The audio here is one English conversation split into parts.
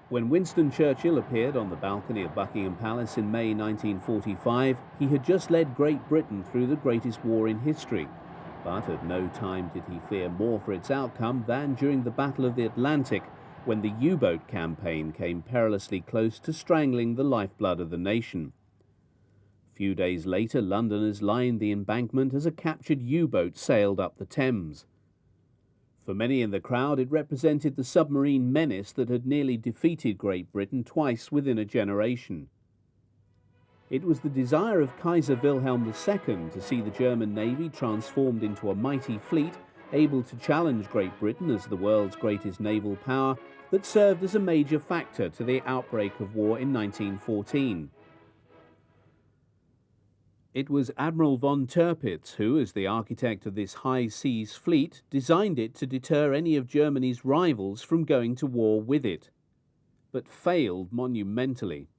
When Winston Churchill appeared on the balcony of Buckingham Palace in May 1945, he had just led Great Britain through the greatest war in history. But at no time did he fear more for its outcome than during the Battle of the Atlantic, when the U-boat campaign came perilously close to strangling the lifeblood of the nation. A few days later, Londoners lined the embankment as a captured U-boat sailed up the Thames. For many in the crowd, it represented the submarine menace that had nearly defeated Great Britain twice within a generation. It was the desire of Kaiser Wilhelm II to see the German Navy transformed into a mighty fleet, able to challenge Great Britain as the world's greatest naval power, that served as a major factor to the outbreak of war in 1914. It was Admiral von Tirpitz who, as the architect of this high seas fleet, designed it to deter any of Germany's rivals from going to war with it, but failed monumentally.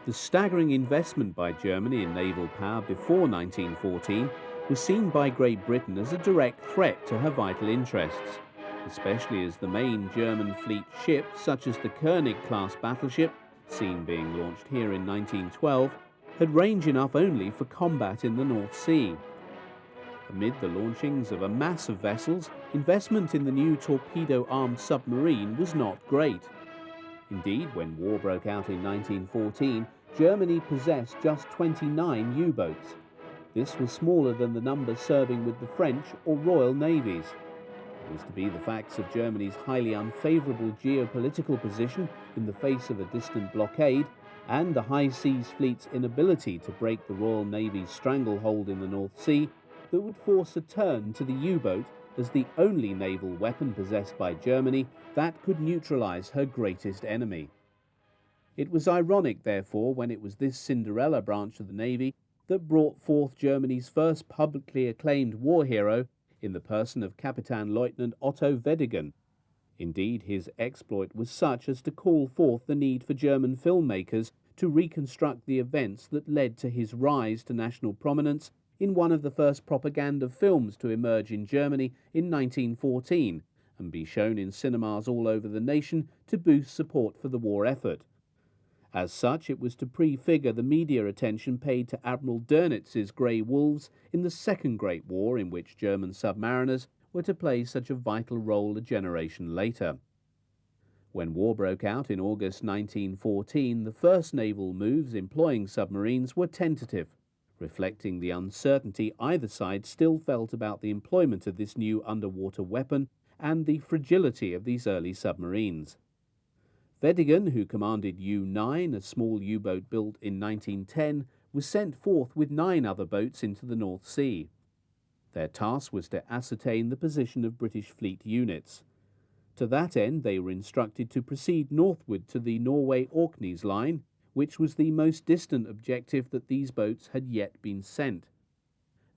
The staggering investment by Germany in naval power before 1914 was seen by Great Britain as a direct threat to her vital interests, especially as the main German fleet ships, such as the König-class battleship, seen being launched here in 1912, had range enough only for combat in the North Sea. Amid the launchings of a mass of vessels, investment in the new torpedo-armed submarine was not great. Indeed, when war broke out in 1914, Germany possessed just 29 U-boats. This was smaller than the numbers serving with the French or Royal Navies. It was to be the facts of Germany's highly unfavourable geopolitical position in the face of a distant blockade and the high seas fleet's inability to break the Royal Navy's stranglehold in the North Sea that would force a turn to the U-boat as the only naval weapon possessed by Germany that could neutralise her greatest enemy. It was ironic, therefore, when it was this Cinderella branch of the Navy that brought forth Germany's first publicly acclaimed war hero in the person of Kapitän-Leutnant Otto Weddigen. Indeed, his exploit was such as to call forth the need for German filmmakers to reconstruct the events that led to his rise to national prominence in one of the first propaganda films to emerge in Germany in 1914 and be shown in cinemas all over the nation to boost support for the war effort. As such, it was to prefigure the media attention paid to Admiral Dönitz's Grey Wolves in the Second Great War, in which German submariners were to play such a vital role a generation later. When war broke out in August 1914, the first naval moves employing submarines were tentative, reflecting the uncertainty either side still felt about the employment of this new underwater weapon and the fragility of these early submarines. Weddigen, who commanded U-9, a small U-boat built in 1910, was sent forth with 9 other boats into the North Sea. Their task was to ascertain the position of British fleet units. To that end, they were instructed to proceed northward to the Norway-Orkneys line, which was the most distant objective that these boats had yet been sent.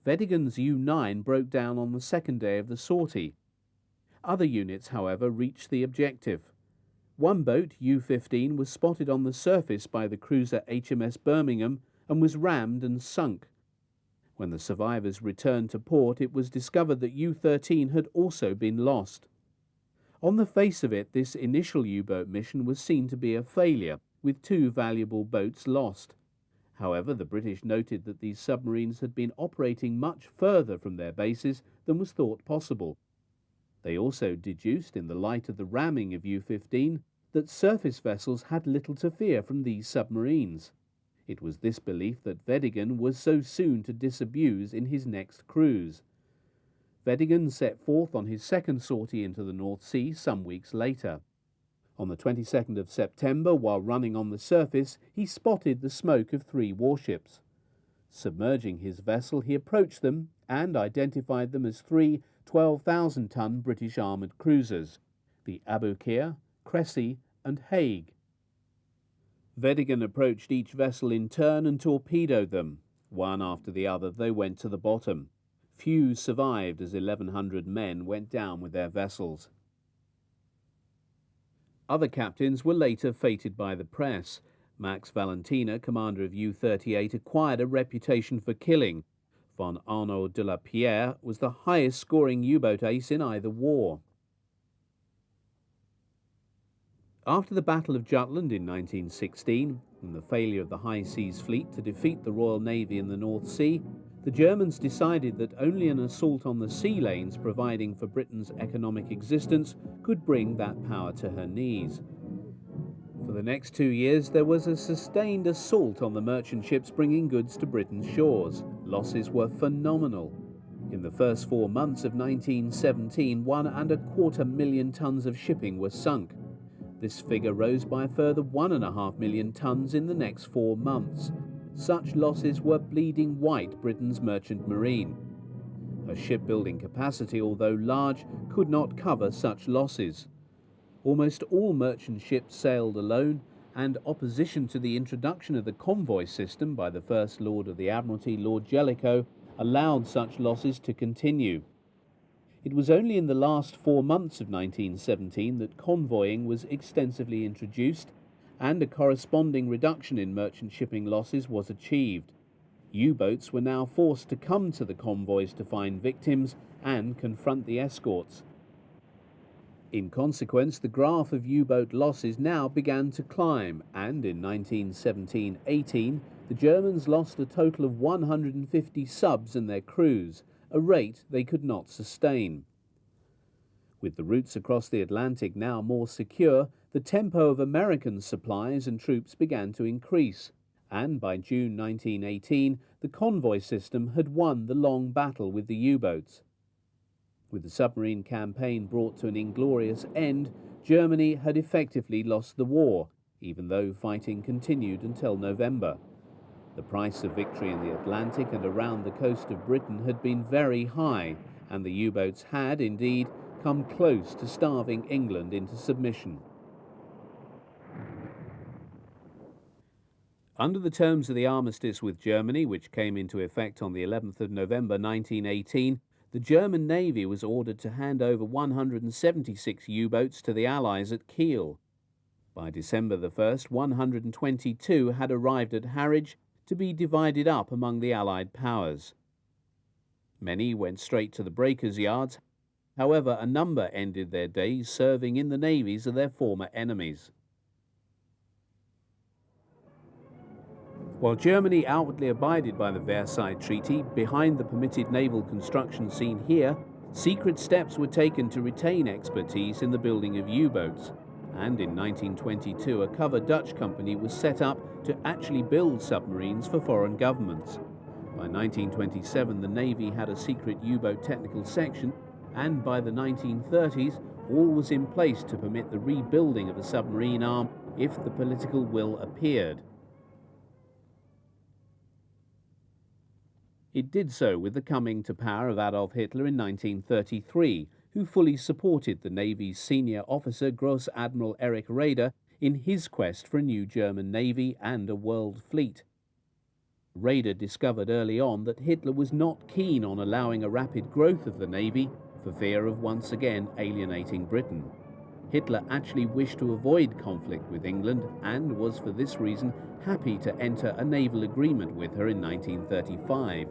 Weddigen's U-9 broke down on the second day of the sortie. Other units, however, reached the objective. One boat, U-15, was spotted on the surface by the cruiser HMS Birmingham and was rammed and sunk. When the survivors returned to port, it was discovered that U-13 had also been lost. On the face of it, this initial U-boat mission was seen to be a failure, with 2 valuable boats lost. However, the British noted that these submarines had been operating much further from their bases than was thought possible. They also deduced, in the light of the ramming of U-15, that surface vessels had little to fear from these submarines. It was this belief that Weddigen was so soon to disabuse in his next cruise. Weddigen set forth on his second sortie into the North Sea some weeks later. On the 22nd of September, while running on the surface, he spotted the smoke of 3 warships. Submerging his vessel, he approached them and identified them as 3 12,000-ton British armoured cruisers, the Aboukir, Cressy and Hague. Weddigen approached each vessel in turn and torpedoed them. One after the other they went to the bottom. Few survived as 1,100 men went down with their vessels. Other captains were later feted by the press. Max Valentina, commander of U-38, acquired a reputation for killing. Von Arnaud de la Pierre was the highest-scoring U-boat ace in either war. After the Battle of Jutland in 1916 and the failure of the High Seas Fleet to defeat the Royal Navy in the North Sea, the Germans decided that only an assault on the sea lanes providing for Britain's economic existence could bring that power to her knees. For the next 2 years, there was a sustained assault on the merchant ships bringing goods to Britain's shores. Losses were phenomenal. In the first 4 months of 1917, 1.25 million tons of shipping were sunk. This figure rose by a further 1.5 million tons in the next 4 months. Such losses were bleeding white Britain's merchant marine. Her shipbuilding capacity, although large, could not cover such losses. Almost all merchant ships sailed alone, and opposition to the introduction of the convoy system by the First Lord of the Admiralty, Lord Jellicoe, allowed such losses to continue. It was only in the last 4 months of 1917 that convoying was extensively introduced, and a corresponding reduction in merchant shipping losses was achieved. U-boats were now forced to come to the convoys to find victims and confront the escorts. In consequence, the graph of U-boat losses now began to climb, and in 1917-18, the Germans lost a total of 150 subs and their crews, a rate they could not sustain. With the routes across the Atlantic now more secure, the tempo of American supplies and troops began to increase, and by June 1918, the convoy system had won the long battle with the U-boats. With the submarine campaign brought to an inglorious end, Germany had effectively lost the war, even though fighting continued until November. The price of victory in the Atlantic and around the coast of Britain had been very high, and the U-boats had, indeed, come close to starving England into submission. Under the terms of the armistice with Germany, which came into effect on the 11th of November 1918, the German Navy was ordered to hand over 176 U-boats to the Allies at Kiel. By December the 1st, 122 had arrived at Harwich to be divided up among the Allied powers. Many went straight to the breakers' yards. However, a number ended their days serving in the navies of their former enemies. While Germany outwardly abided by the Versailles Treaty, behind the permitted naval construction seen here, secret steps were taken to retain expertise in the building of U-boats, and in 1922 a cover Dutch company was set up to actually build submarines for foreign governments. By 1927 the Navy had a secret U-boat technical section, and by the 1930s all was in place to permit the rebuilding of a submarine arm if the political will appeared. It did so with the coming to power of Adolf Hitler in 1933, who fully supported the Navy's senior officer Gross Admiral Erich Raeder in his quest for a new German Navy and a world fleet. Raeder discovered early on that Hitler was not keen on allowing a rapid growth of the Navy for fear of once again alienating Britain. Hitler actually wished to avoid conflict with England and was for this reason happy to enter a naval agreement with her in 1935.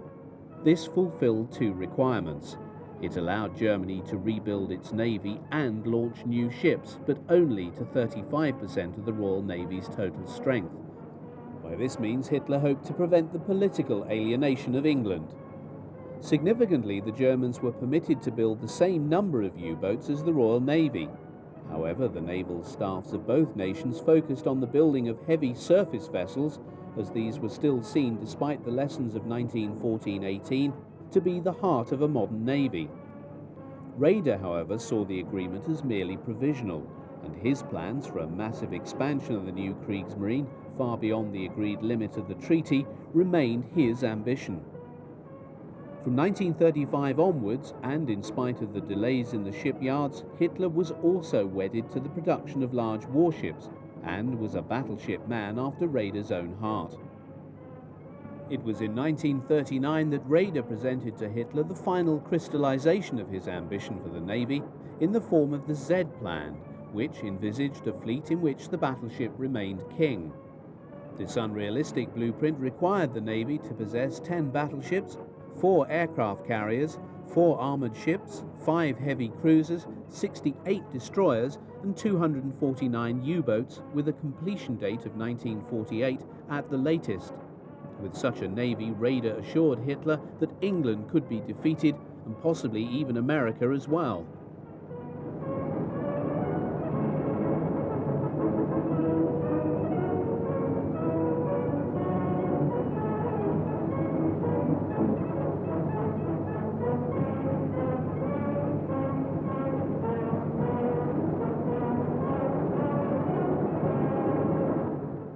This fulfilled two requirements. It allowed Germany to rebuild its navy and launch new ships, but only to 35% of the Royal Navy's total strength. By this means, Hitler hoped to prevent the political alienation of England. Significantly, the Germans were permitted to build the same number of U-boats as the Royal Navy. However, the naval staffs of both nations focused on the building of heavy surface vessels, as these were still seen, despite the lessons of 1914-18, to be the heart of a modern navy. Raeder, however, saw the agreement as merely provisional, and his plans for a massive expansion of the new Kriegsmarine, far beyond the agreed limit of the treaty, remained his ambition. From 1935 onwards, and in spite of the delays in the shipyards, Hitler was also wedded to the production of large warships, and was a battleship man after Raeder's own heart. It was in 1939 that Raeder presented to Hitler the final crystallization of his ambition for the Navy in the form of the Z Plan, which envisaged a fleet in which the battleship remained king. This unrealistic blueprint required the Navy to possess 10 battleships, 4 aircraft carriers, 4 armoured ships, 5 heavy cruisers, 68 destroyers and 249 U-boats, with a completion date of 1948 at the latest. With such a navy, Raeder assured Hitler that England could be defeated, and possibly even America as well.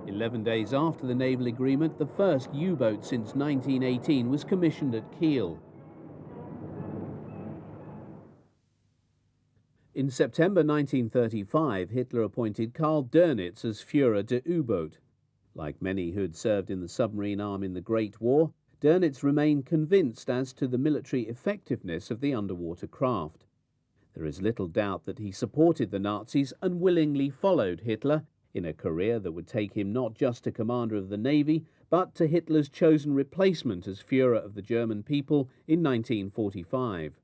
Eleven days after the naval agreement, the first U-boat since 1918 was commissioned at Kiel. In September 1935, Hitler appointed Karl Dönitz as Führer der U-boat. Like many who had served in the submarine arm in the Great War, Dönitz remained convinced as to the military effectiveness of the underwater craft. There is little doubt that he supported the Nazis and willingly followed Hitler in a career that would take him not just to commander of the Navy, but to Hitler's chosen replacement as Führer of the German people in 1945.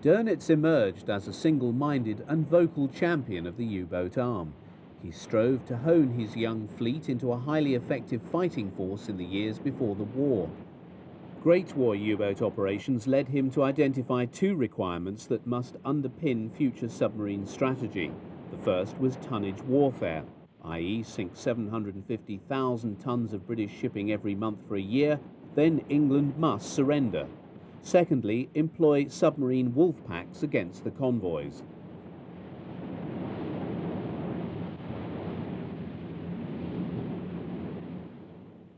Dönitz emerged as a single-minded and vocal champion of the U-boat arm. He strove to hone his young fleet into a highly effective fighting force in the years before the war. Great War U-boat operations led him to identify 2 requirements that must underpin future submarine strategy. The first was tonnage warfare, i.e. sink 750,000 tons of British shipping every month for a year, then England must surrender. Secondly, employ submarine wolf packs against the convoys.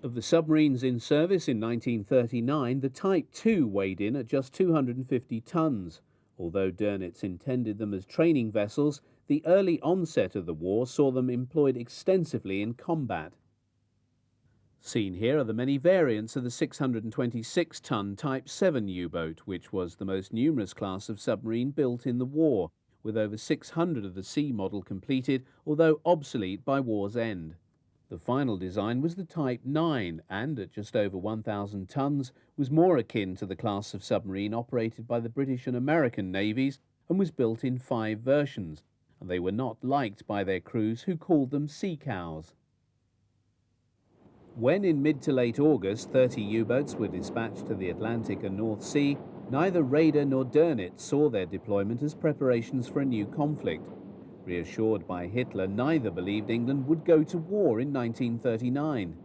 Of the submarines in service in 1939, the Type II weighed in at just 250 tons. Although Dönitz intended them as training vessels, the early onset of the war saw them employed extensively in combat. Seen here are the many variants of the 626-ton Type 7 U-boat, which was the most numerous class of submarine built in the war, with over 600 of the C model completed, although obsolete by war's end. The final design was the Type 9 and, at just over 1,000 tons, was more akin to the class of submarine operated by the British and American navies and was built in 5 versions, and they were not liked by their crews, who called them sea cows. When in mid to late August 30 U-boats were dispatched to the Atlantic and North Sea, neither Raeder nor Dönitz saw their deployment as preparations for a new conflict. Reassured by Hitler, neither believed England would go to war in 1939.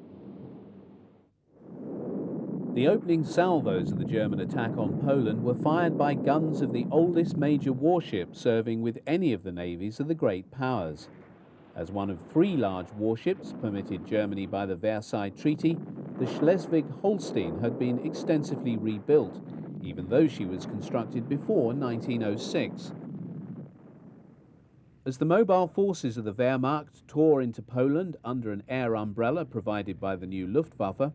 The opening salvos of the German attack on Poland were fired by guns of the oldest major warship serving with any of the navies of the great powers. As one of 3 large warships permitted Germany by the Versailles Treaty, the Schleswig-Holstein had been extensively rebuilt, even though she was constructed before 1906. As the mobile forces of the Wehrmacht tore into Poland under an air umbrella provided by the new Luftwaffe,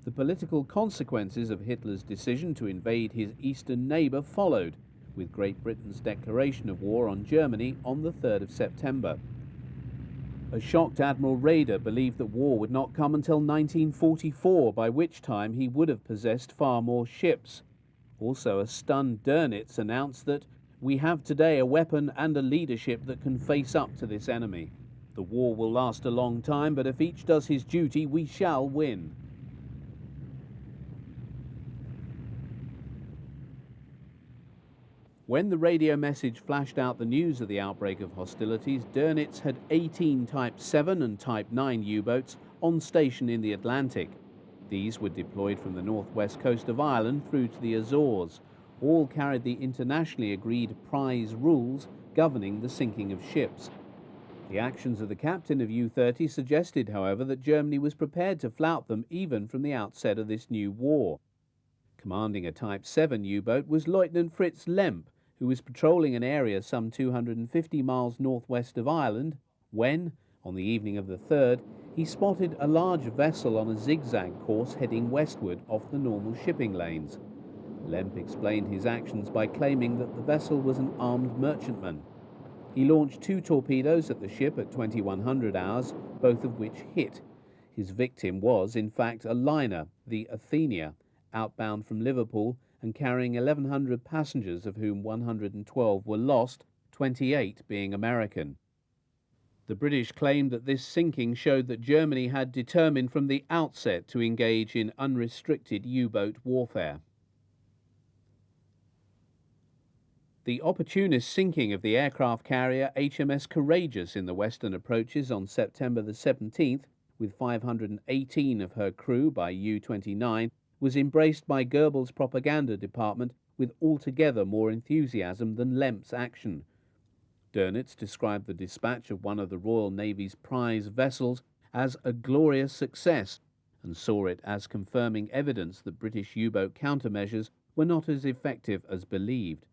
the political consequences of Hitler's decision to invade his eastern neighbour followed, with Great Britain's declaration of war on Germany on the 3rd of September. A shocked Admiral Raeder believed that war would not come until 1944, by which time he would have possessed far more ships. Also, a stunned Dönitz announced that "We have today a weapon and a leadership that can face up to this enemy. The war will last a long time, but if each does his duty, we shall win." When the radio message flashed out the news of the outbreak of hostilities, Dönitz had 18 Type 7 and Type 9 U-boats on station in the Atlantic. These were deployed from the northwest coast of Ireland through to the Azores. All carried the internationally agreed prize rules governing the sinking of ships. The actions of the captain of U-30 suggested, however, that Germany was prepared to flout them even from the outset of this new war. Commanding a Type 7 U-boat was Lieutenant Fritz Lemp, who was patrolling an area some 250 miles northwest of Ireland when, on the evening of the 3rd, he spotted a large vessel on a zigzag course heading westward off the normal shipping lanes. Lemp explained his actions by claiming that the vessel was an armed merchantman. He launched 2 torpedoes at the ship at 2100 hours, both of which hit. His victim was, in fact, a liner, the Athenia, outbound from Liverpool and carrying 1,100 passengers, of whom 112 were lost, 28 being American. The British claimed that this sinking showed that Germany had determined from the outset to engage in unrestricted U-boat warfare. The opportunist sinking of the aircraft carrier HMS Courageous in the western approaches on September the 17th, with 518 of her crew by U-29, was embraced by Goebbels' propaganda department with altogether more enthusiasm than Lemp's action. Dönitz described the dispatch of one of the Royal Navy's prize vessels as a glorious success and saw it as confirming evidence that British U-boat countermeasures were not as effective as believed.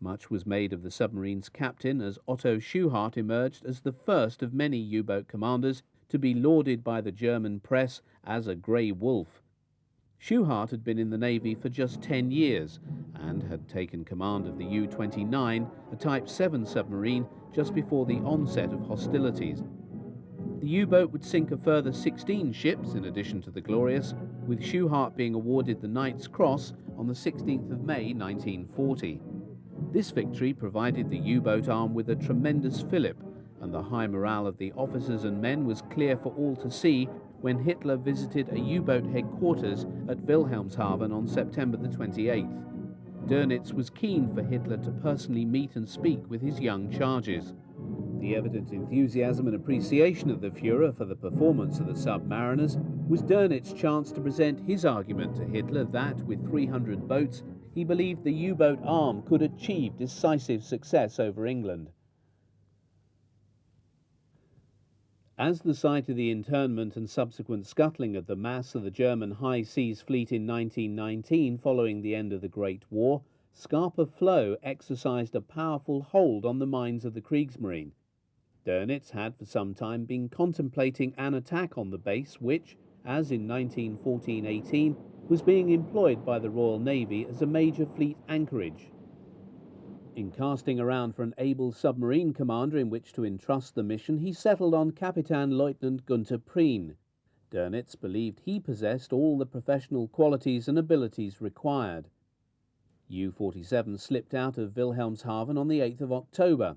Much was made of the submarine's captain as Otto Schuhart emerged as the first of many U-boat commanders to be lauded by the German press as a grey wolf. Schuhart had been in the Navy for just 10 years and had taken command of the U-29, a Type 7 submarine, just before the onset of hostilities. The U-boat would sink a further 16 ships in addition to the Glorious, with Schuhart being awarded the Knight's Cross on the 16th of May 1940. This victory provided the U-boat arm with a tremendous fillip, and the high morale of the officers and men was clear for all to see when Hitler visited a U-boat headquarters at Wilhelmshaven on September the 28th. Dönitz was keen for Hitler to personally meet and speak with his young charges. The evident enthusiasm and appreciation of the Führer for the performance of the submariners was Dönitz's chance to present his argument to Hitler that, with 300 boats, he believed the U-boat arm could achieve decisive success over England. As the site of the internment and subsequent scuttling of the mass of the German High Seas Fleet in 1919 following the end of the Great War, Scapa flow exercised a powerful hold on the minds of the Kriegsmarine. Dönitz had for some time been contemplating an attack on the base which, as in 1914-18, was being employed by the Royal Navy as a major fleet anchorage. In casting around for an able submarine commander in which to entrust the mission, he settled on Kapitän-Leutnant Günther Prien. Dönitz believed he possessed all the professional qualities and abilities required. U-47 slipped out of Wilhelmshaven on the 8th of October.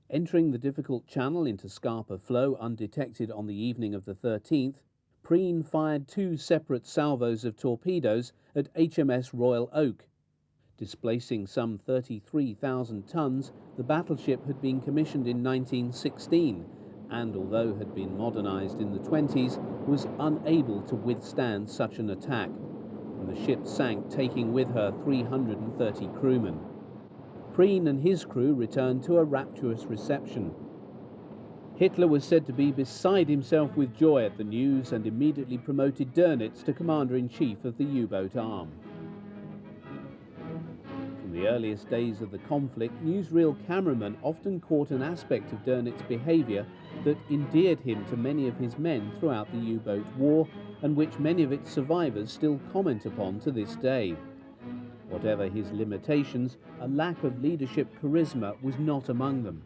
Entering the difficult channel into Scapa flow undetected on the evening of the 13th, Prien fired 2 separate salvos of torpedoes at HMS Royal Oak. Displacing some 33,000 tons, the battleship had been commissioned in 1916 and, although had been modernized in the 20s, was unable to withstand such an attack, and the ship sank, taking with her 330 crewmen. Prien and his crew returned to a rapturous reception. Hitler was said to be beside himself with joy at the news and immediately promoted Dönitz to Commander-in-Chief of the U-boat arm. From the earliest days of the conflict, newsreel cameramen often caught an aspect of Dönitz's behaviour that endeared him to many of his men throughout the U-boat war, and which many of its survivors still comment upon to this day. Whatever his limitations, a lack of leadership charisma was not among them.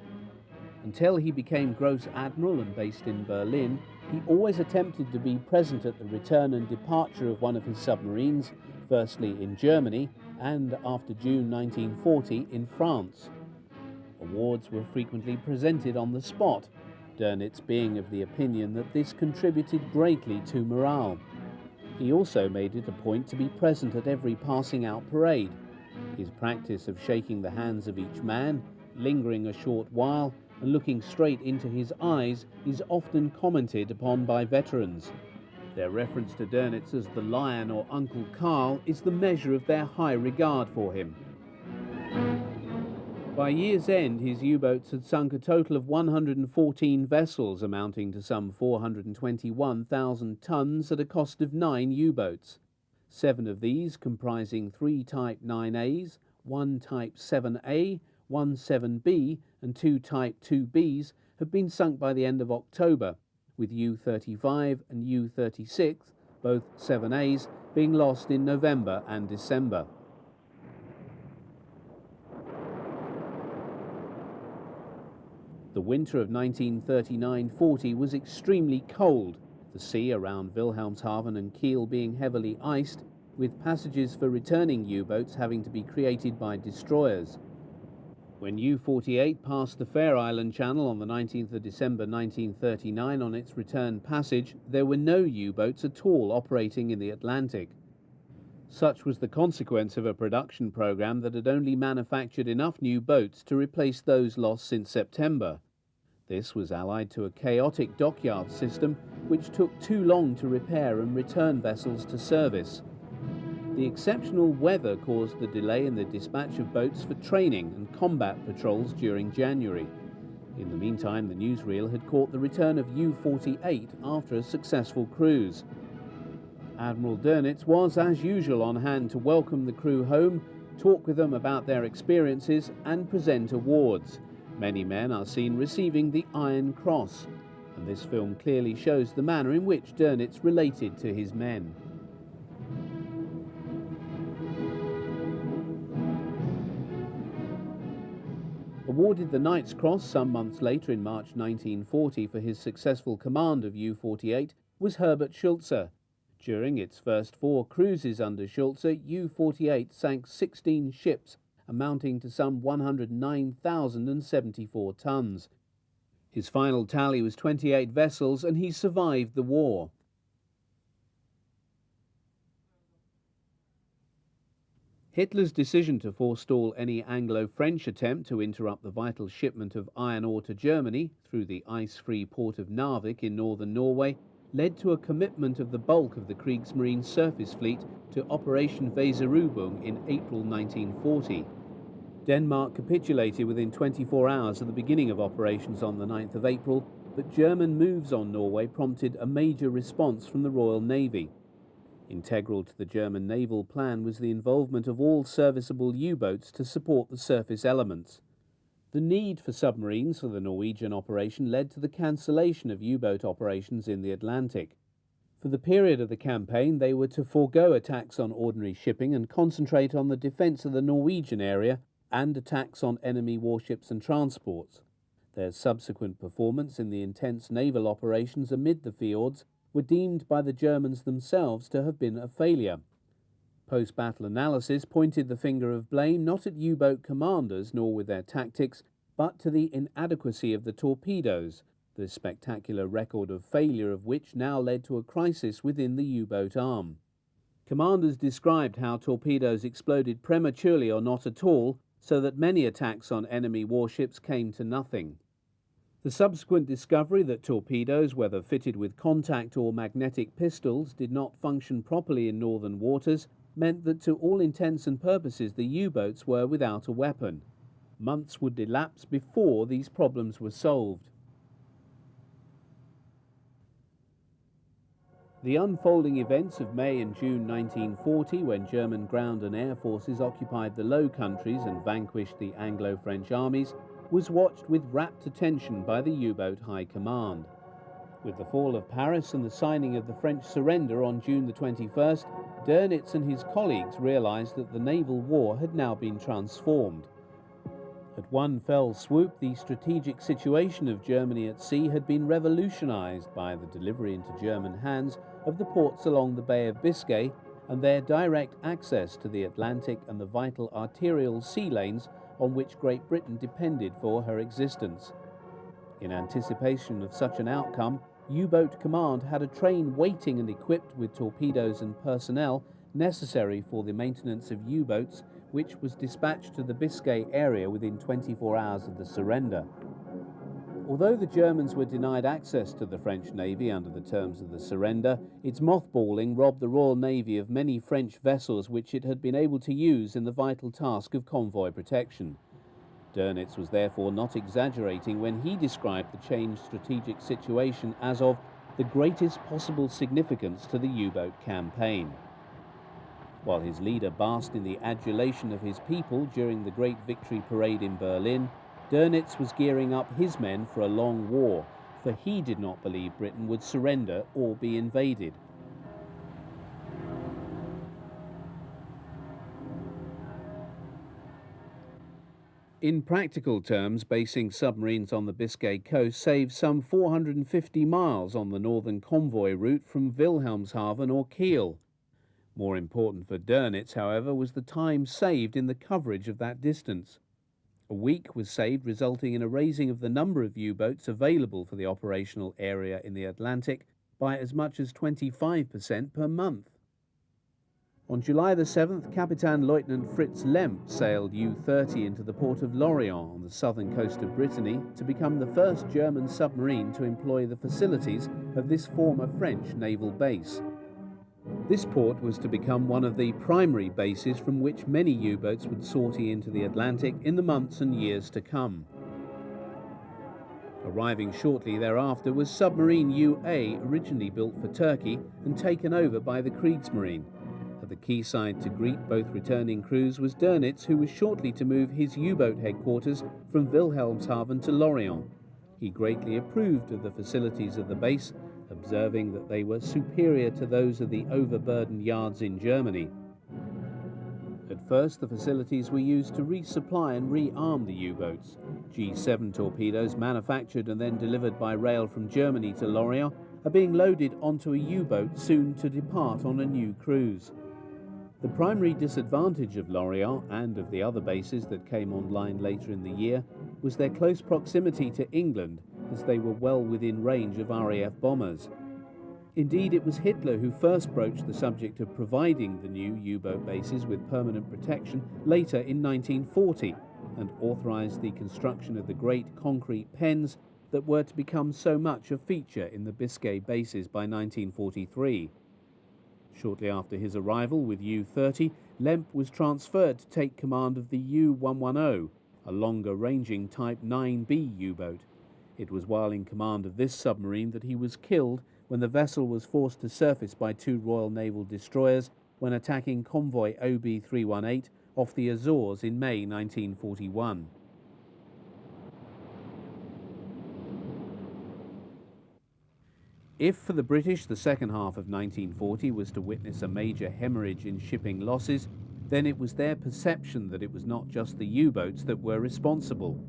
Until he became Gross Admiral and based in Berlin, he always attempted to be present at the return and departure of one of his submarines, firstly in Germany and, after June 1940, in France. Awards were frequently presented on the spot, Dönitz being of the opinion that this contributed greatly to morale. He also made it a point to be present at every passing out parade. His practice of shaking the hands of each man, lingering a short while, and looking straight into his eyes is often commented upon by veterans. Their reference to Dönitz as the Lion or Uncle Karl is the measure of their high regard for him. By year's end, his U-boats had sunk a total of 114 vessels, amounting to some 421,000 tons at a cost of 9 U-boats. 7 of these, comprising 3 Type 9As, 1 Type 7A, 1 7B and 2 Type 2Bs, have been sunk by the end of October, with U-35 and U-36, both 7As, being lost in November and December. The winter of 1939-40 was extremely cold, the sea around Wilhelmshaven and Kiel being heavily iced, with passages for returning U-boats having to be created by destroyers. When U-48 passed the Fair Island Channel on the 19th of December 1939 on its return passage, there were no U-boats at all operating in the Atlantic. Such was the consequence of a production program that had only manufactured enough new boats to replace those lost since September. This was allied to a chaotic dockyard system which took too long to repair and return vessels to service. The exceptional weather caused the delay in the dispatch of boats for training and combat patrols during January. In the meantime, the newsreel had caught the return of U-48 after a successful cruise. Admiral Dönitz was, as usual, on hand to welcome the crew home, talk with them about their experiences and present awards. Many men are seen receiving the Iron Cross, and this film clearly shows the manner in which Dönitz related to his men. Awarded the Knight's Cross some months later in March 1940 for his successful command of U-48 was Herbert Schulze. During its first 4 cruises under Schulze, U-48 sank 16 ships, amounting to some 109,074 tons. His final tally was 28 vessels, and he survived the war. Hitler's decision to forestall any Anglo-French attempt to interrupt the vital shipment of iron ore to Germany through the ice-free port of Narvik in northern Norway led to a commitment of the bulk of the Kriegsmarine surface fleet to Operation Weserübung in April 1940. Denmark capitulated within 24 hours of the beginning of operations on the 9th of April, but German moves on Norway prompted a major response from the Royal Navy. Integral to the German naval plan was the involvement of all serviceable U-boats to support the surface elements. The need for submarines for the Norwegian operation led to the cancellation of U-boat operations in the Atlantic. For the period of the campaign, they were to forego attacks on ordinary shipping and concentrate on the defence of the Norwegian area and attacks on enemy warships and transports. Their subsequent performance in the intense naval operations amid the fjords were deemed by the Germans themselves to have been a failure. Post-battle analysis pointed the finger of blame not at U-boat commanders nor with their tactics, but to the inadequacy of the torpedoes, the spectacular record of failure of which now led to a crisis within the U-boat arm. Commanders described how torpedoes exploded prematurely or not at all, so that many attacks on enemy warships came to nothing. The subsequent discovery that torpedoes, whether fitted with contact or magnetic pistols, did not function properly in northern waters meant that to all intents and purposes the U-boats were without a weapon. Months would elapse before these problems were solved. The unfolding events of May and June 1940, when German ground and air forces occupied the Low Countries and vanquished the Anglo-French armies, was watched with rapt attention by the U-boat High Command. With the fall of Paris and the signing of the French surrender on June the 21st, Dönitz and his colleagues realized that the naval war had now been transformed. At one fell swoop, the strategic situation of Germany at sea had been revolutionized by the delivery into German hands of the ports along the Bay of Biscay and their direct access to the Atlantic and the vital arterial sea lanes on which Great Britain depended for her existence. In anticipation of such an outcome, U-boat Command had a train waiting and equipped with torpedoes and personnel necessary for the maintenance of U-boats, which was dispatched to the Biscay area within 24 hours of the surrender. Although the Germans were denied access to the French Navy under the terms of the surrender, its mothballing robbed the Royal Navy of many French vessels which it had been able to use in the vital task of convoy protection. Dönitz was therefore not exaggerating when he described the changed strategic situation as of the greatest possible significance to the U-boat campaign. While his leader basked in the adulation of his people during the Great Victory Parade in Berlin, Dönitz was gearing up his men for a long war, for he did not believe Britain would surrender or be invaded. In practical terms, basing submarines on the Biscay coast saves some 450 miles on the northern convoy route from Wilhelmshaven or Kiel. More important for Dönitz, however, was the time saved in the coverage of that distance. A week was saved, resulting in a raising of the number of U-boats available for the operational area in the Atlantic by as much as 25% per month. On July the 7th, Captain Lieutenant Fritz Lemp sailed U-30 into the port of Lorient on the southern coast of Brittany to become the first German submarine to employ the facilities of this former French naval base. This port was to become one of the primary bases from which many U-boats would sortie into the Atlantic in the months and years to come. Arriving shortly thereafter was submarine UA, originally built for Turkey and taken over by the Kriegsmarine. At the quayside to greet both returning crews was Dönitz, who was shortly to move his U-boat headquarters from Wilhelmshaven to Lorient. He greatly approved of the facilities of the base, observing that they were superior to those of the overburdened yards in Germany. At first, the facilities were used to resupply and rearm the U-boats. G7 torpedoes, manufactured and then delivered by rail from Germany to Lorient, are being loaded onto a U-boat soon to depart on a new cruise. The primary disadvantage of Lorient and of the other bases that came online later in the year was their close proximity to England, as they were well within range of RAF bombers. Indeed, it was Hitler who first broached the subject of providing the new U-boat bases with permanent protection later in 1940 and authorized the construction of the great concrete pens that were to become so much a feature in the Biscay bases by 1943. Shortly after his arrival with U-30, Lemp was transferred to take command of the U-110, a longer-ranging Type 9B U-boat. It was while in command of this submarine that he was killed when the vessel was forced to surface by two Royal Naval destroyers when attacking convoy OB-318 off the Azores in May 1941. If for the British the second half of 1940 was to witness a major hemorrhage in shipping losses, then it was their perception that it was not just the U-boats that were responsible.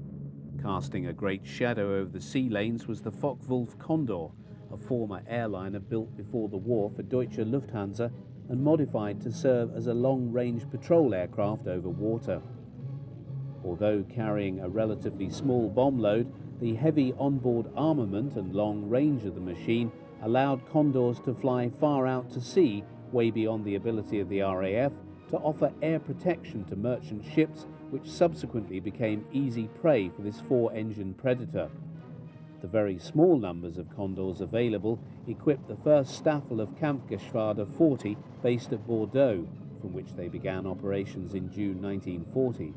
Casting a great shadow over the sea lanes was the Focke-Wulf Condor, a former airliner built before the war for Deutsche Lufthansa and modified to serve as a long-range patrol aircraft over water. Although carrying a relatively small bomb load, the heavy onboard armament and long range of the machine allowed Condors to fly far out to sea, way beyond the ability of the RAF, to offer air protection to merchant ships, which subsequently became easy prey for this four-engine Predator. The very small numbers of Condors available equipped the first Staffel of Kampfgeschwader 40 based at Bordeaux, from which they began operations in June 1940.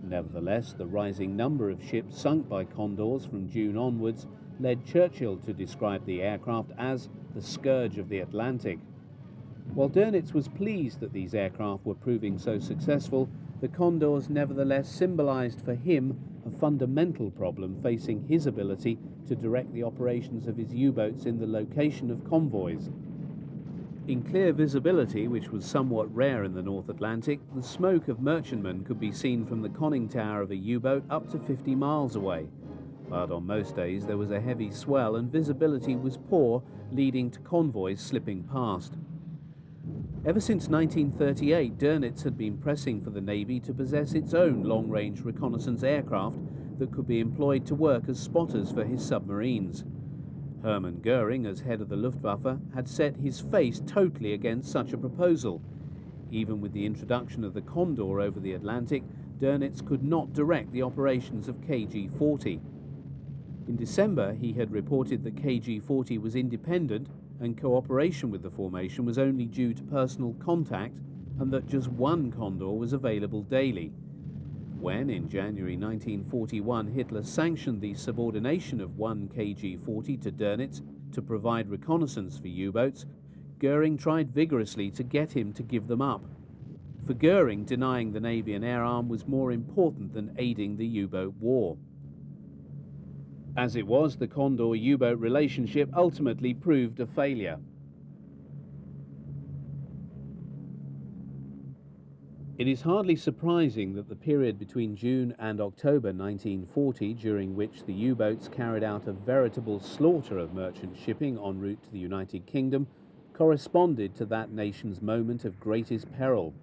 Nevertheless, the rising number of ships sunk by Condors from June onwards led Churchill to describe the aircraft as the scourge of the Atlantic. While Dönitz was pleased that these aircraft were proving so successful, the Condors nevertheless symbolized for him a fundamental problem facing his ability to direct the operations of his U-boats in the location of convoys. In clear visibility, which was somewhat rare in the North Atlantic, the smoke of merchantmen could be seen from the conning tower of a U-boat up to 50 miles away. But on most days there was a heavy swell and visibility was poor, leading to convoys slipping past. Ever since 1938, Dönitz had been pressing for the Navy to possess its own long-range reconnaissance aircraft that could be employed to work as spotters for his submarines. Hermann Goering, as head of the Luftwaffe, had set his face totally against such a proposal. Even with the introduction of the Condor over the Atlantic, Dönitz could not direct the operations of KG-40. In December, he had reported that KG-40 was independent and cooperation with the formation was only due to personal contact and that just one Condor was available daily. When, in January 1941, Hitler sanctioned the subordination of one KG-40 to Dönitz to provide reconnaissance for U-boats, Goering tried vigorously to get him to give them up. For Goering, denying the Navy an air arm was more important than aiding the U-boat war. As it was, the Condor U-boat relationship ultimately proved a failure. It is hardly surprising that the period between June and October 1940, during which the U-boats carried out a veritable slaughter of merchant shipping en route to the United Kingdom, corresponded to that nation's moment of greatest peril.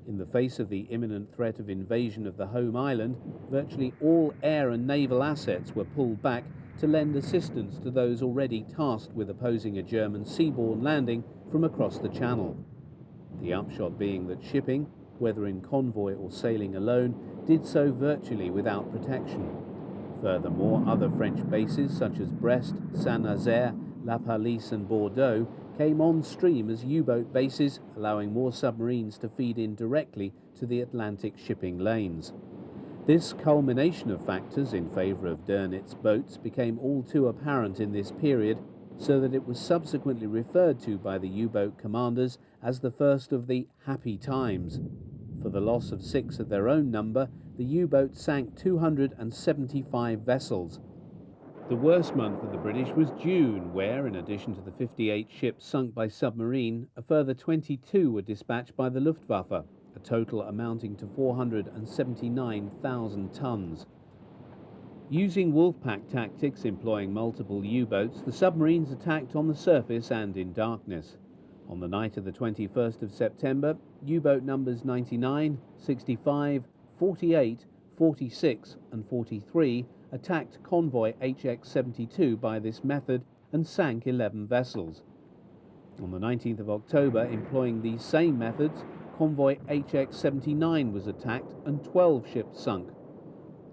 In the face of the imminent threat of invasion of the home island, virtually all air and naval assets were pulled back to lend assistance to those already tasked with opposing a German seaborne landing from across the Channel. The upshot being that shipping, whether in convoy or sailing alone, did so virtually without protection. Furthermore, other French bases such as Brest, Saint-Nazaire, La Pallice and Bordeaux came on stream as U-boat bases, allowing more submarines to feed in directly to the Atlantic shipping lanes. This culmination of factors in favour of Dönitz's boats became all too apparent in this period, so that it was subsequently referred to by the U-boat commanders as the first of the happy times. For the loss of 6 of their own number, the U-boat sank 275 vessels. The worst month for the British was June, where, in addition to the 58 ships sunk by submarine, a further 22 were dispatched by the Luftwaffe, a total amounting to 479,000 tons. Using wolf-pack tactics employing multiple U-boats, the submarines attacked on the surface and in darkness. On the night of the 21st of September, U-boat numbers 99, 65, 48, 46 and 43 attacked convoy HX-72 by this method and sank 11 vessels. On the 19th of October, employing these same methods, convoy HX-79 was attacked and 12 ships sunk.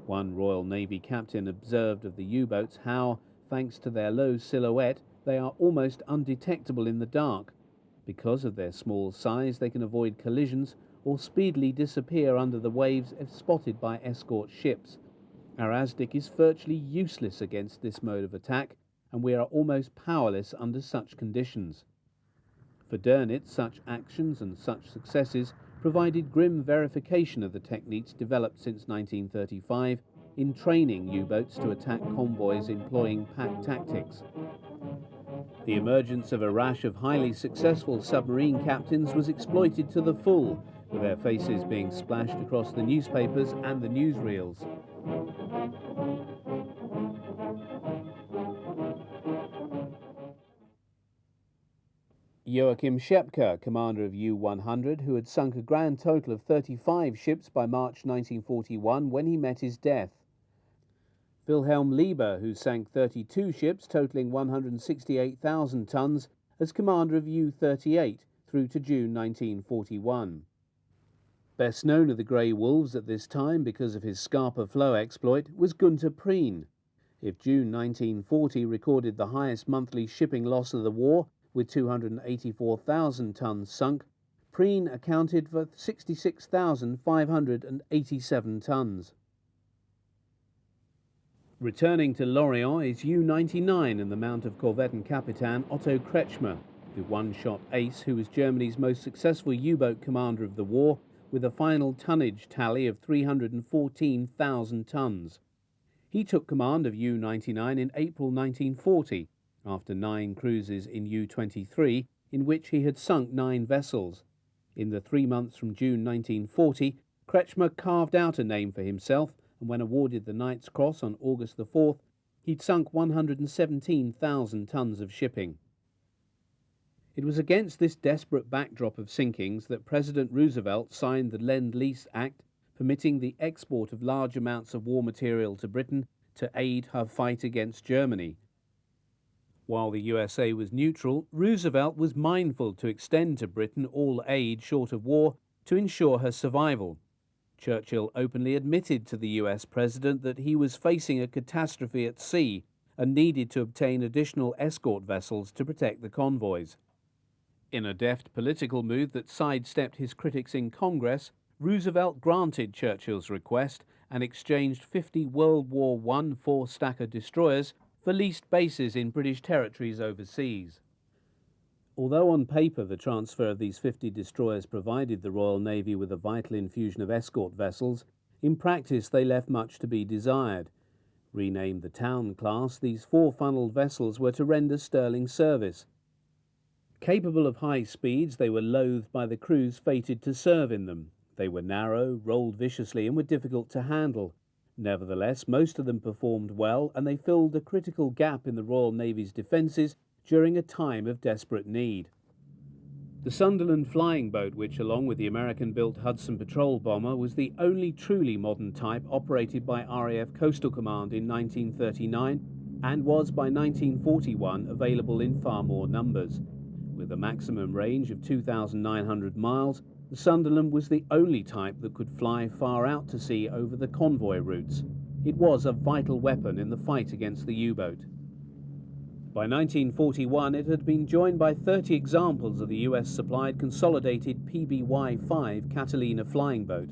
One Royal Navy captain observed of the U-boats how, thanks to their low silhouette, they are almost undetectable in the dark. Because of their small size, they can avoid collisions or speedily disappear under the waves if spotted by escort ships. Our ASDIC is virtually useless against this mode of attack, and we are almost powerless under such conditions. For Dönitz, such actions and such successes provided grim verification of the techniques developed since 1935 in training U-boats to attack convoys employing pack tactics. The emergence of a rash of highly successful submarine captains was exploited to the full, with their faces being splashed across the newspapers and the newsreels. Joachim Schepke, commander of U-100, who had sunk a grand total of 35 ships by March 1941 when he met his death. Wilhelm Lieber, who sank 32 ships totaling 168,000 tons as commander of U-38 through to June 1941. Best known of the Grey Wolves at this time because of his Scapa flow exploit was Günther Prien. If June 1940 recorded the highest monthly shipping loss of the war, with 284,000 tons sunk, Prien accounted for 66,587 tons. Returning to Lorient is U-99 and the mount of Korvettenkapitan Otto Kretschmer, the one-shot ace who was Germany's most successful U-boat commander of the war, with a final tonnage tally of 314,000 tons. He took command of U-99 in April 1940, after 9 cruises in U-23, in which he had sunk 9 vessels. In the 3 months from June 1940, Kretschmer carved out a name for himself, and when awarded the Knight's Cross on August the 4th, he'd sunk 117,000 tons of shipping. It was against this desperate backdrop of sinkings that President Roosevelt signed the Lend-Lease Act, permitting the export of large amounts of war material to Britain to aid her fight against Germany. While the USA was neutral, Roosevelt was mindful to extend to Britain all aid short of war to ensure her survival. Churchill openly admitted to the US president that he was facing a catastrophe at sea and needed to obtain additional escort vessels to protect the convoys. In a deft political move that sidestepped his critics in Congress, Roosevelt granted Churchill's request and exchanged 50 World War I four-stacker destroyers for leased bases in British territories overseas. Although on paper the transfer of these 50 destroyers provided the Royal Navy with a vital infusion of escort vessels, in practice they left much to be desired. Renamed the Town class, these 4-funnelled vessels were to render sterling service. Capable of high speeds, they were loathed by the crews fated to serve in them. They were narrow, rolled viciously, and were difficult to handle. Nevertheless, most of them performed well, and they filled a critical gap in the Royal Navy's defences during a time of desperate need. The Sunderland flying boat, which along with the American-built Hudson patrol bomber was the only truly modern type operated by RAF Coastal Command in 1939 and was by 1941 available in far more numbers. With a maximum range of 2,900 miles, the Sunderland was the only type that could fly far out to sea over the convoy routes. It was a vital weapon in the fight against the U-boat. By 1941, it had been joined by 30 examples of the US-supplied consolidated PBY-5 Catalina flying boat.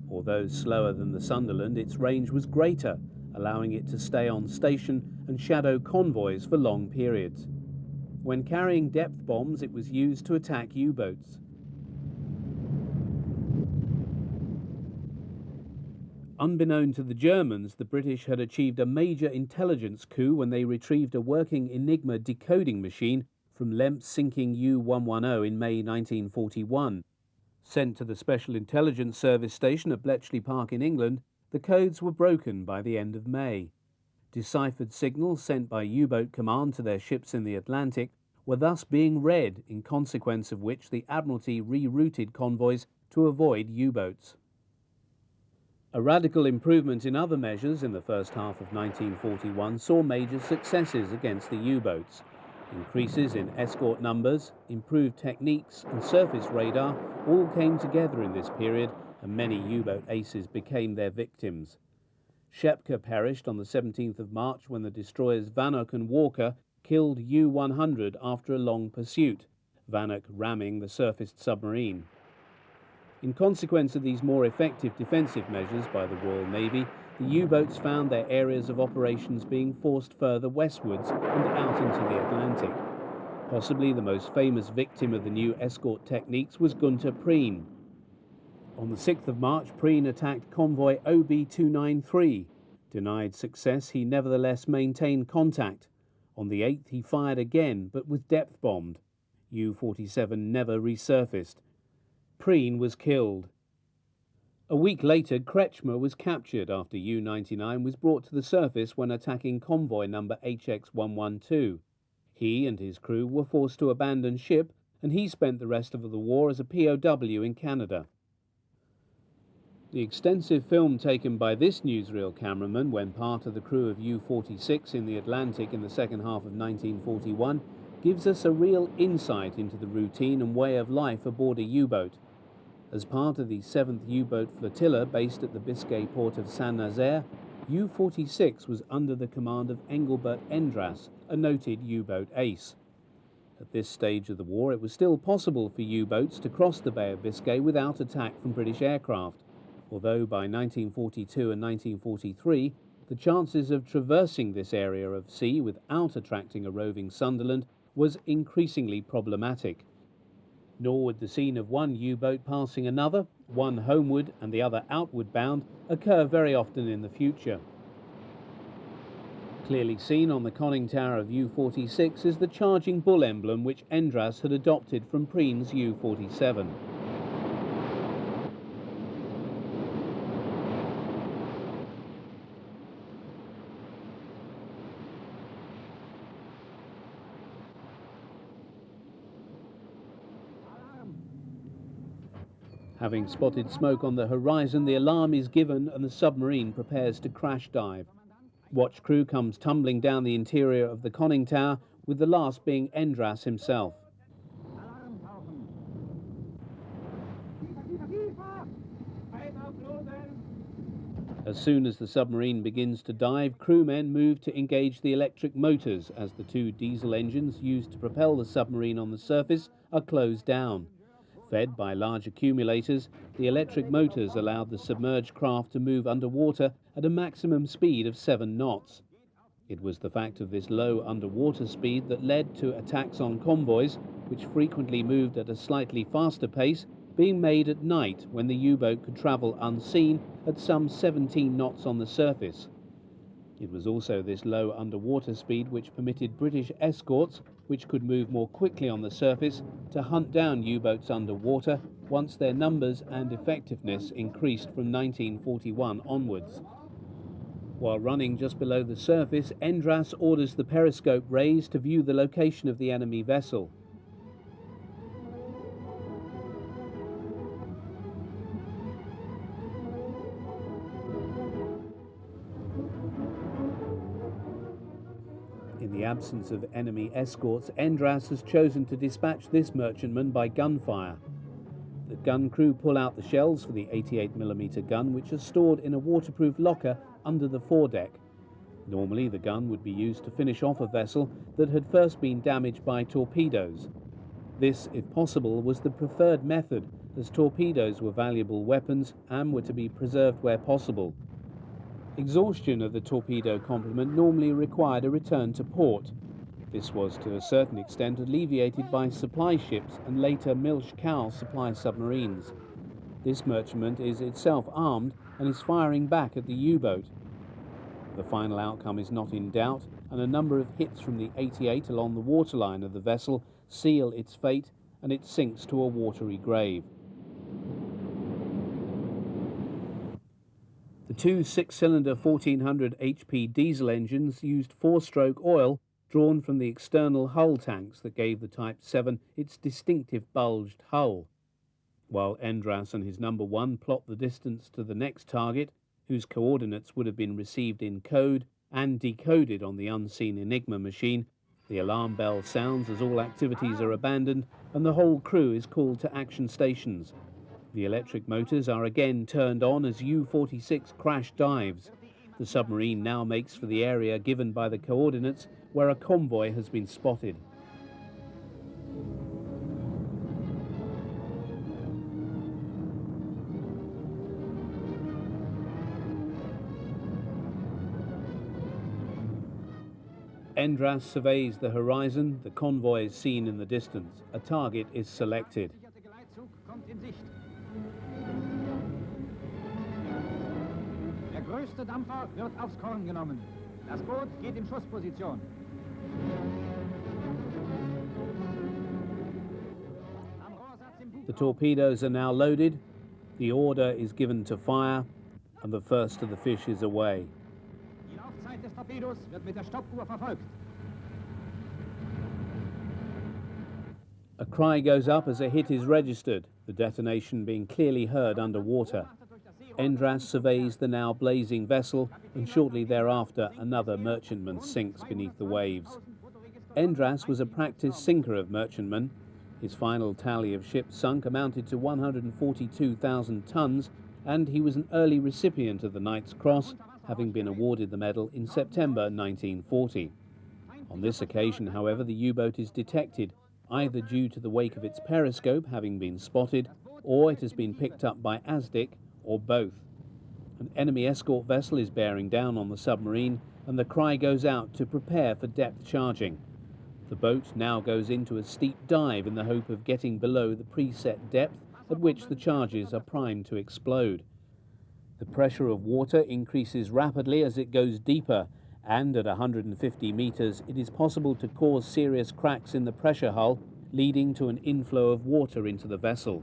Although slower than the Sunderland, its range was greater, allowing it to stay on station and shadow convoys for long periods. When carrying depth bombs, it was used to attack U-boats. Unbeknown to the Germans, the British had achieved a major intelligence coup when they retrieved a working Enigma decoding machine from Lemp's sinking U-110 in May 1941. Sent to the Special Intelligence Service station at Bletchley Park in England, the codes were broken by the end of May. Deciphered signals sent by U-boat command to their ships in the Atlantic were thus being read, in consequence of which the Admiralty rerouted convoys to avoid U-boats. A radical improvement in other measures in the first half of 1941 saw major successes against the U-boats. Increases in escort numbers, improved techniques and surface radar all came together in this period, and many U-boat aces became their victims. Scapa perished on the 17th of March when the destroyers Vanoc and Walker killed U-100 after a long pursuit, Vanoc ramming the surfaced submarine. In consequence of these more effective defensive measures by the Royal Navy, the U-boats found their areas of operations being forced further westwards and out into the Atlantic. Possibly the most famous victim of the new escort techniques was Gunter Prien. On the 6th of March, Prien attacked convoy OB-293. Denied success, he nevertheless maintained contact. On the 8th, he fired again, but was depth-bombed. U-47 never resurfaced. Prien was killed. A week later, Kretschmer was captured after U-99 was brought to the surface when attacking convoy number HX-112. He and his crew were forced to abandon ship, and he spent the rest of the war as a POW in Canada. The extensive film taken by this newsreel cameraman when part of the crew of U-46 in the Atlantic in the second half of 1941 gives us a real insight into the routine and way of life aboard a U-boat. As part of the 7th U-boat flotilla based at the Biscay port of Saint-Nazaire, U-46 was under the command of Engelbert Endras, a noted U-boat ace. At this stage of the war, it was still possible for U-boats to cross the Bay of Biscay without attack from British aircraft, although by 1942 and 1943, the chances of traversing this area of sea without attracting a roving Sunderland was increasingly problematic. Nor would the scene of one U-boat passing another, one homeward and the other outward bound, occur very often in the future. Clearly seen on the conning tower of U-46 is the charging bull emblem which Endras had adopted from Prien's U-47. Having spotted smoke on the horizon, the alarm is given and the submarine prepares to crash dive. Watch crew comes tumbling down the interior of the conning tower, with the last being Endras himself. As soon as the submarine begins to dive, crewmen move to engage the electric motors as the two diesel engines used to propel the submarine on the surface are closed down. Fed by large accumulators, the electric motors allowed the submerged craft to move underwater at a maximum speed of 7 knots. It was the fact of this low underwater speed that led to attacks on convoys, which frequently moved at a slightly faster pace, being made at night when the U-boat could travel unseen at some 17 knots on the surface. It was also this low underwater speed which permitted British escorts, which could move more quickly on the surface, to hunt down U-boats underwater once their numbers and effectiveness increased from 1941 onwards. While running just below the surface, Endras orders the periscope raised to view the location of the enemy vessel. In the absence of enemy escorts, Endras has chosen to dispatch this merchantman by gunfire. The gun crew pull out the shells for the 88mm gun, which is stored in a waterproof locker under the foredeck. Normally, the gun would be used to finish off a vessel that had first been damaged by torpedoes. This, if possible, was the preferred method, as torpedoes were valuable weapons and were to be preserved where possible. Exhaustion of the torpedo complement normally required a return to port. This was to a certain extent alleviated by supply ships and later Milch-Cow supply submarines. This merchantman is itself armed and is firing back at the U-boat. The final outcome is not in doubt, and a number of hits from the 88 along the waterline of the vessel seal its fate, and it sinks to a watery grave. The two six-cylinder 1400 HP diesel engines used four-stroke oil drawn from the external hull tanks that gave the Type 7 its distinctive bulged hull. While Endras and his number 1 plot the distance to the next target, whose coordinates would have been received in code and decoded on the unseen Enigma machine, the alarm bell sounds as all activities are abandoned and the whole crew is called to action stations. The electric motors are again turned on as U-46 crash dives. The submarine now makes for the area given by the coordinates where a convoy has been spotted. Endras surveys the horizon, the convoy is seen in the distance. A target is selected. Der größte Dampfer wird aufs Korn genommen. Das Boot geht in Schussposition. The torpedoes are now loaded, the order is given to fire, and the first of the fish is away. Die Laufzeit des Torpedos wird mit der Stoppuhr verfolgt. A cry goes up as a hit is registered, the detonation being clearly heard underwater. Endras surveys the now blazing vessel, and shortly thereafter another merchantman sinks beneath the waves. Endras was a practiced sinker of merchantmen. His final tally of ships sunk amounted to 142,000 tons, and he was an early recipient of the Knight's Cross, having been awarded the medal in September 1940. On this occasion, however, the U-boat is detected, either due to the wake of its periscope having been spotted, or it has been picked up by ASDIC, or both. An enemy escort vessel is bearing down on the submarine, and the cry goes out to prepare for depth charging. The boat now goes into a steep dive in the hope of getting below the preset depth at which the charges are primed to explode. The pressure of water increases rapidly as it goes deeper, and at 150 meters it is possible to cause serious cracks in the pressure hull, leading to an inflow of water into the vessel.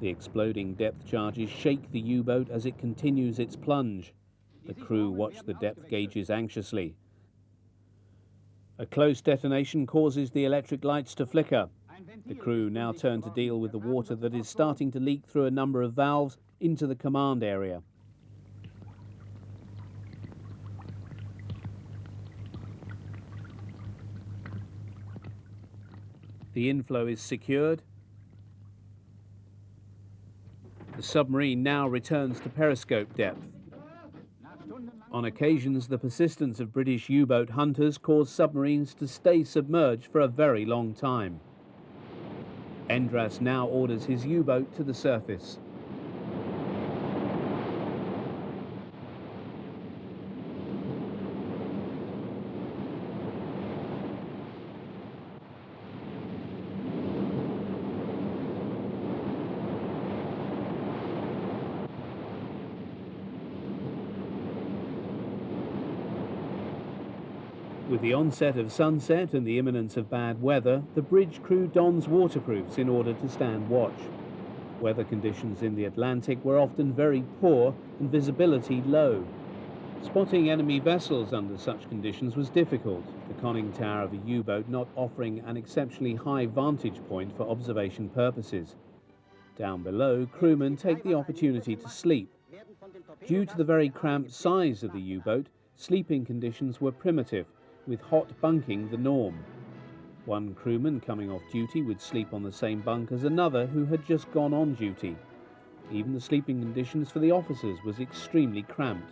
The exploding depth charges shake the U-boat as it continues its plunge. The crew watch the depth gauges anxiously. A close detonation causes the electric lights to flicker. The crew now turn to deal with the water that is starting to leak through a number of valves into the command area. The inflow is secured. The submarine now returns to periscope depth. On occasions, the persistence of British U-boat hunters caused submarines to stay submerged for a very long time. Endras now orders his U-boat to the surface. With the onset of sunset and the imminence of bad weather, the bridge crew dons waterproofs in order to stand watch. Weather conditions in the Atlantic were often very poor and visibility low. Spotting enemy vessels under such conditions was difficult, the conning tower of a U-boat not offering an exceptionally high vantage point for observation purposes. Down below, crewmen take the opportunity to sleep. Due to the very cramped size of the U-boat, sleeping conditions were primitive, with hot bunking the norm. One crewman coming off duty would sleep on the same bunk as another who had just gone on duty. Even the sleeping conditions for the officers was extremely cramped.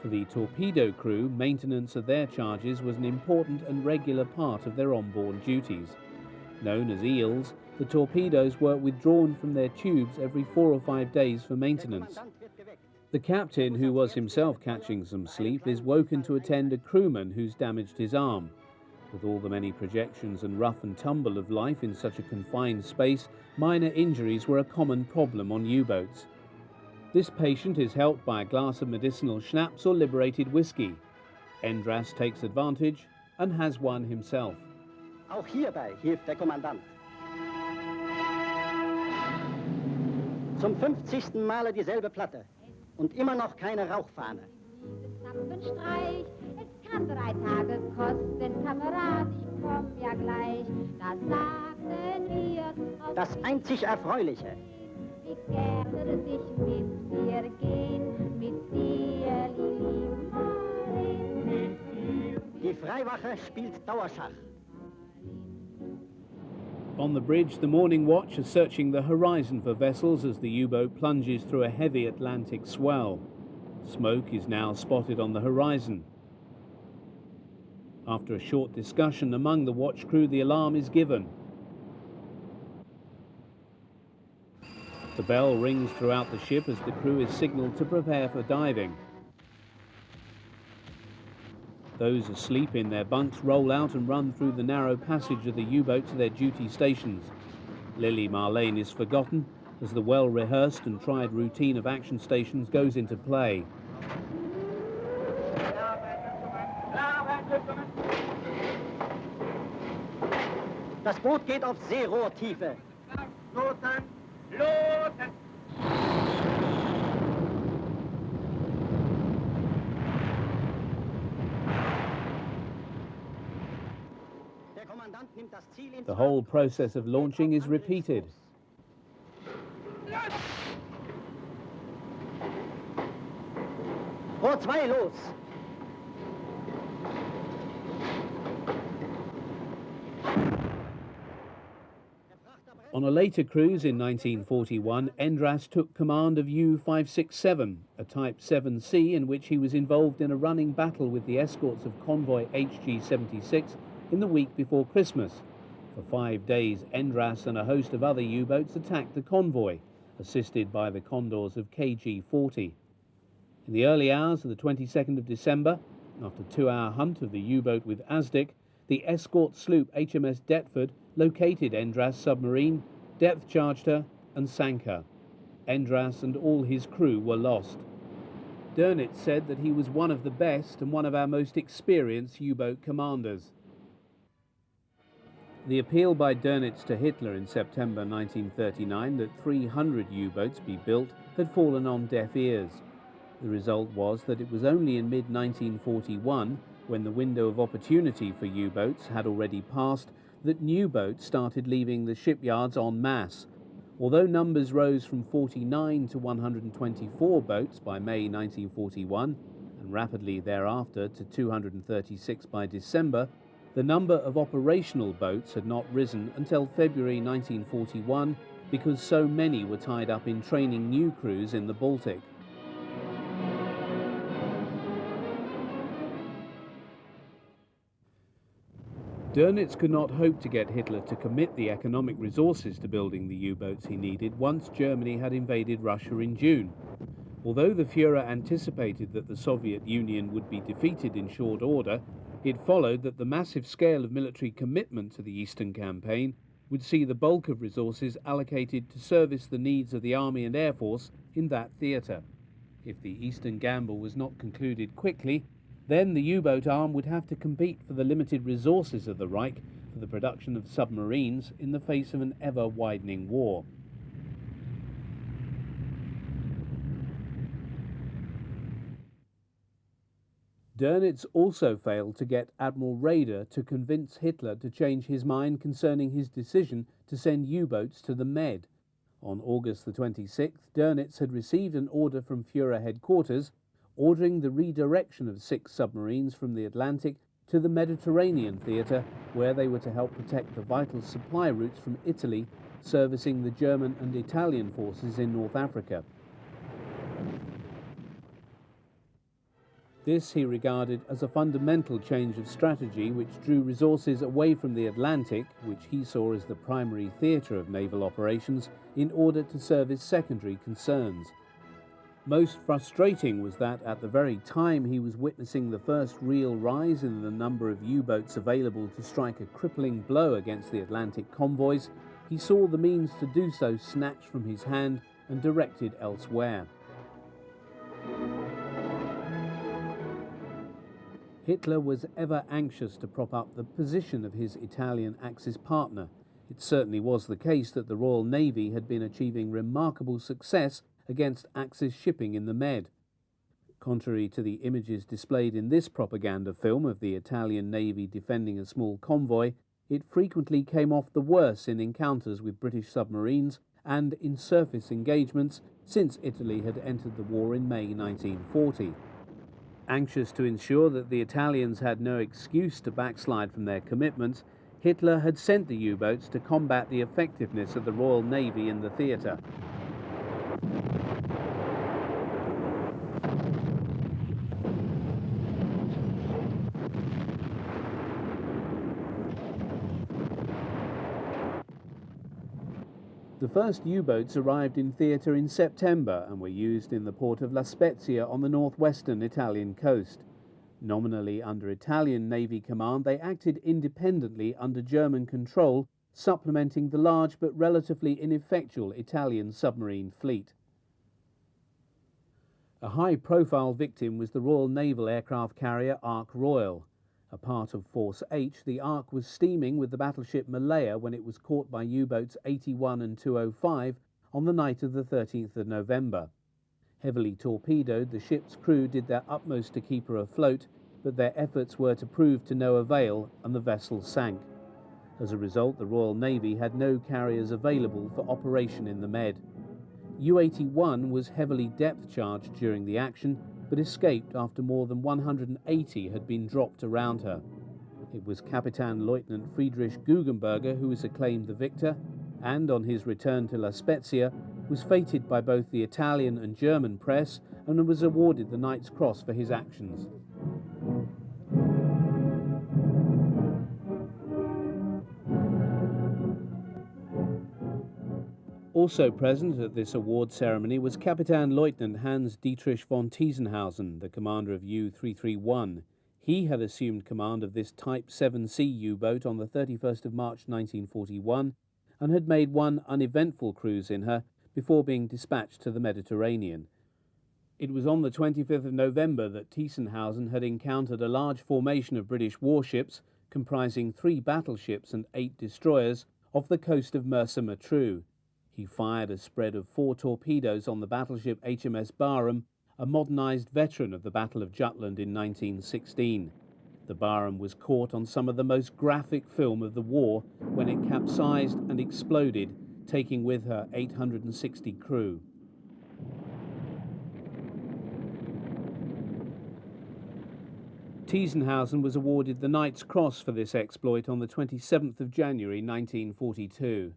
For the torpedo crew, maintenance of their charges was an important and regular part of their onboard duties. Known as eels, the torpedoes were withdrawn from their tubes every 4 or 5 days for maintenance. The captain, who was himself catching some sleep, is woken to attend a crewman who's damaged his arm. With all the many projections and rough and tumble of life in such a confined space, minor injuries were a common problem on U-boats. This patient is helped by a glass of medicinal schnapps or liberated whiskey. Endras takes advantage and has one himself. Auch hierbei hilft der Kommandant. Zum 50. Male dieselbe Platte und immer noch keine Rauchfahne. Zapfenstreich, es kann 3 Tage kosten, Kamerad, ich komm ja gleich. Das sagten wir. Das einzig Erfreuliche. Wie gerne sich mit dir gehen, mit dir, Lili Marleen. Die Freiwache spielt Dauerschach. On the bridge, the morning watch are searching the horizon for vessels as the U-boat plunges through a heavy Atlantic swell. Smoke is now spotted on the horizon. After a short discussion among the watch crew, the alarm is given. The bell rings throughout the ship as the crew is signalled to prepare for diving. Those asleep in their bunks roll out and run through the narrow passage of the U-boat to their duty stations. Lili Marleen is forgotten as the well-rehearsed and tried routine of action stations goes into play. Das Boot geht auf Seerohrtiefe. Loten! Loten! The whole process of launching is repeated. Rohr 2 los! On a later cruise in 1941, Endras took command of U-567, a Type 7C in which he was involved in a running battle with the escorts of Convoy HG-76 in the week before Christmas. For 5 days, Endras and a host of other U-boats attacked the Convoy, assisted by the Condors of KG-40. In the early hours of the 22nd of December, after a 2-hour hunt of the U-boat with Azdik, the escort sloop HMS Deptford located Endras' submarine, depth-charged her and sank her. Endras and all his crew were lost. Dönitz said that he was one of the best and one of our most experienced U-boat commanders. The appeal by Dönitz to Hitler in September 1939 that 300 U-boats be built had fallen on deaf ears. The result was that it was only in mid-1941, when the window of opportunity for U-boats had already passed, that new boats started leaving the shipyards en masse. Although numbers rose from 49 to 124 boats by May 1941, and rapidly thereafter to 236 by December, the number of operational boats had not risen until February 1941 because so many were tied up in training new crews in the Baltic. Dönitz could not hope to get Hitler to commit the economic resources to building the U-boats he needed once Germany had invaded Russia in June. Although the Führer anticipated that the Soviet Union would be defeated in short order, it followed that the massive scale of military commitment to the Eastern Campaign would see the bulk of resources allocated to service the needs of the Army and Air Force in that theatre. If the Eastern Gamble was not concluded quickly, then the U-boat arm would have to compete for the limited resources of the Reich for the production of submarines in the face of an ever-widening war. Dönitz also failed to get Admiral Raeder to convince Hitler to change his mind concerning his decision to send U-boats to the Med. On August the 26th, Dönitz had received an order from Führer headquarters ordering the redirection of 6 submarines from the Atlantic to the Mediterranean theatre, where they were to help protect the vital supply routes from Italy, servicing the German and Italian forces in North Africa. This he regarded as a fundamental change of strategy which drew resources away from the Atlantic, which he saw as the primary theatre of naval operations, in order to serve his secondary concerns. Most frustrating was that at the very time he was witnessing the first real rise in the number of U-boats available to strike a crippling blow against the Atlantic convoys, he saw the means to do so snatched from his hand and directed elsewhere. Hitler was ever anxious to prop up the position of his Italian Axis partner. It certainly was the case that the Royal Navy had been achieving remarkable success against Axis shipping in the Med. Contrary to the images displayed in this propaganda film of the Italian Navy defending a small convoy, it frequently came off the worse in encounters with British submarines and in surface engagements since Italy had entered the war in May 1940. Anxious to ensure that the Italians had no excuse to backslide from their commitments, Hitler had sent the U-boats to combat the effectiveness of the Royal Navy in the theatre. The first U-boats arrived in theatre in September and were used in the port of La Spezia on the northwestern Italian coast. Nominally under Italian Navy command, they acted independently under German control, supplementing the large but relatively ineffectual Italian submarine fleet. A high-profile victim was the Royal Naval aircraft carrier Ark Royal. A part of Force H, the Ark was steaming with the battleship Malaya when it was caught by U-boats 81 and 205 on the night of the 13th of November. Heavily torpedoed, the ship's crew did their utmost to keep her afloat, but their efforts were to prove to no avail and the vessel sank. As a result, the Royal Navy had no carriers available for operation in the Med. U-81 was heavily depth-charged during the action, but escaped after more than 180 had been dropped around her. It was Captain Lieutenant Friedrich Guggenberger who was acclaimed the victor, and on his return to La Spezia was feted by both the Italian and German press and was awarded the Knight's Cross for his actions. Also present at this award ceremony was Captain Lieutenant Hans Dietrich von Tiesenhausen, the commander of U-331. He had assumed command of this Type 7C U-boat on the 31st of March 1941 and had made one uneventful cruise in her before being dispatched to the Mediterranean. It was on the 25th of November that Tiesenhausen had encountered a large formation of British warships comprising 3 battleships and 8 destroyers off the coast of Mersa Matruh. He fired a spread of 4 torpedoes on the battleship HMS Barham, a modernised veteran of the Battle of Jutland in 1916. The Barham was caught on some of the most graphic film of the war when it capsized and exploded, taking with her 860 crew. Tiesenhausen was awarded the Knight's Cross for this exploit on the 27th of January 1942.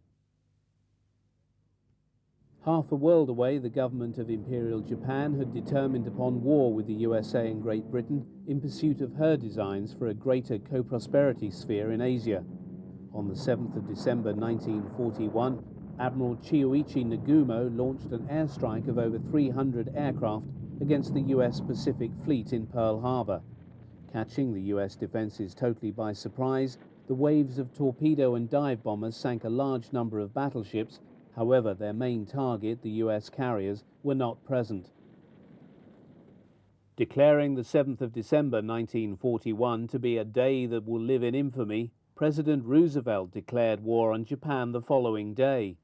Half a world away, the government of Imperial Japan had determined upon war with the USA and Great Britain in pursuit of her designs for a greater co-prosperity sphere in Asia. On the 7th of December 1941, Admiral Chiyoichi Nagumo launched an airstrike of over 300 aircraft against the US Pacific Fleet in Pearl Harbor. Catching the US defenses totally by surprise, the waves of torpedo and dive bombers sank a large number of battleships. However, their main target, the US carriers, were not present. Declaring the 7th of December 1941 to be a day that will live in infamy, President Roosevelt declared war on Japan the following day.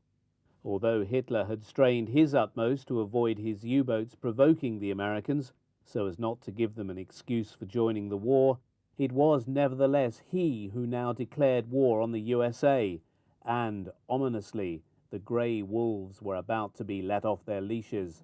Although Hitler had strained his utmost to avoid his U-boats provoking the Americans, so as not to give them an excuse for joining the war, it was nevertheless he who now declared war on the USA, and, ominously, the grey wolves were about to be let off their leashes.